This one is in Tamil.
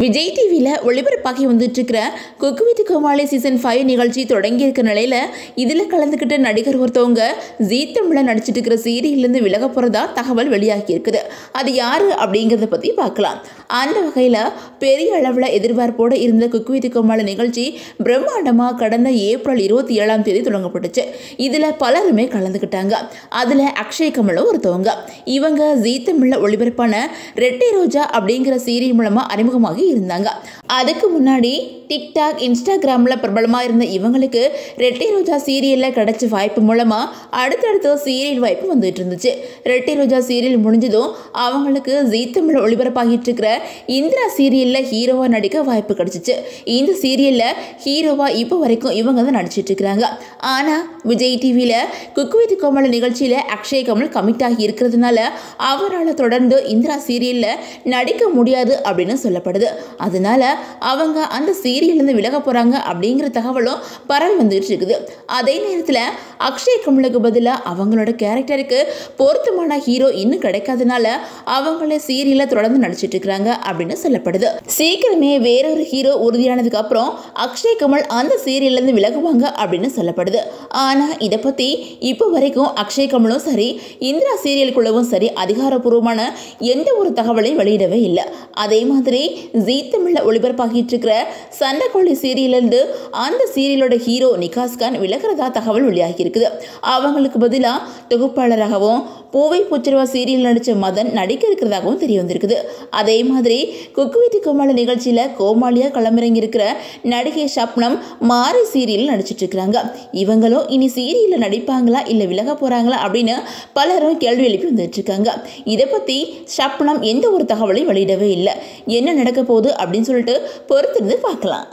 விஜய் டிவியில் ஒளிபரப்பாகி வந்துட்டு இருக்கிற குக்கு வித் கோமாளி சீசன் 5 நிகழ்ச்சி தொடங்கி இருக்க நிலையில் இதில் கலந்துக்கிட்ட நடிகர் ஒருத்தவங்க ஜீ தமிழில் நடிச்சிட்டு இருக்கிற சீரியல்லேருந்து விலக போகிறதா தகவல் வெளியாகி இருக்குது. அது யார் அப்படிங்கிறத பற்றி பார்க்கலாம். அந்த வகையில் பெரிய அளவில் எதிர்பார்ப்போடு இருந்த குக்கு வித் கோமாளி நிகழ்ச்சி பிரம்மாண்டமாக கடந்த ஏப்ரல் 27ஆம் தேதி தொடங்கப்பட்டுச்சு. இதில் பலருமே கலந்துக்கிட்டாங்க. அதில் அக்ஷய் கமலும் ஒருத்தவங்க. இவங்க ஜீ தமிழில் ஒளிபரப்பான ரெட்டை ரோஜா அப்படிங்கிற சீரியல் மூலமாக அறிமுகமாகி இருந்தாங்க. அதுக்கு முன்னாடி டிக்டாக், இன்ஸ்டாகிராமில் பிரபலமாக இருந்த இவங்களுக்கு ரெட்டை ரோஜா சீரியலில் கிடைச்ச வாய்ப்பு மூலமாக அடுத்தடுத்த சீரியல் வாய்ப்பு வந்துட்டு இருந்துச்சு. ரெட்டை ரோஜா சீரியல் முடிஞ்சதும் அவங்களுக்கு ஜீ தமிழ் ஒளிபரப்பாகிட்டு இருக்கிற இந்திரா சீரியலில் ஹீரோவாக நடிக்க வாய்ப்பு கிடைச்சிச்சு. இந்த சீரியலில் ஹீரோவாக இப்போ வரைக்கும் இவங்க தான் நடிச்சிட்டு இருக்கிறாங்க. ஆனால் விஜய் டிவியில் குக்கு வித் கோமாளி நிகழ்ச்சியில் அக்ஷய் கமல் கமிட் ஆகி இருக்கிறதுனால அவரால் தொடர்ந்து இந்திரா சீரியலில் நடிக்க முடியாது அப்படின்னு சொல்லப்படுது. அதனால அவங்க அந்த சீரியல்லேருந்து விலக போகிறாங்க அப்படிங்கிற தகவலும் பரவி வந்துட்டு இருக்குது. அதே நேரத்தில் அக்ஷய் கமலுக்கு பதிலாக அவங்களோட கேரக்டருக்கு பொருத்தமான ஹீரோ இன்னும் கிடைக்காதனால அவங்கள சீரியலில் தொடர்ந்து நடிச்சிட்டு இருக்கிறாங்க அப்படின்னு சொல்லப்படுது. சீக்கிரமே வேறொரு ஹீரோ உறுதியானதுக்கு அப்புறம் அக்ஷய் கமல் அந்த சீரியல்லேருந்து விலகுவாங்க அப்படின்னு சொல்லப்படுது. ஆனால் இதை பற்றி இப்போ வரைக்கும் அக்ஷய் கமலும் சரி, இந்திரா சீரியலுக்குள்ளவும் சரி அதிகாரப்பூர்வமான எந்த ஒரு தகவலையும் வெளியிடவே இல்லை. அதே மாதிரி ஜீ தமிழில் ஒளிபரப்பாகிட்டு இருக்கிற சண்டைக்கோழி சீரியலிருந்து அந்த சீரியலோட ஹீரோ நிகாஸ் கான் விலகிறதா தகவல் வெளியாகி இருக்குது. அவங்களுக்கு பதிலாக தொகுப்பாளராகவும் பூவை பூச்சிருவா சீரியல் நடித்த மதன் நடிக்க இருக்கிறதாகவும் தெரிய வந்திருக்குது. அதே மாதிரி குக்கு வித் கோமாளி நிகழ்ச்சியில் கோமாளியாக களமிறங்கி இருக்கிற நடிகை ஷப்னம் மாரி சீரியல் நடிச்சிட்டு இருக்கிறாங்க. இவங்களும் இனி சீரியலில் நடிப்பாங்களா இல்லை விலக போகிறாங்களா அப்படின்னு பலரும் கேள்வி எழுப்பி வந்துட்டு இருக்காங்க. இதை பற்றி ஷப்னம் எந்த ஒரு தகவலையும் வெளியிடவே இல்லை. என்ன நடக்க போகுது அப்படின்னு சொல்லிட்டு பொறுத்திருந்து பார்க்கலாம்.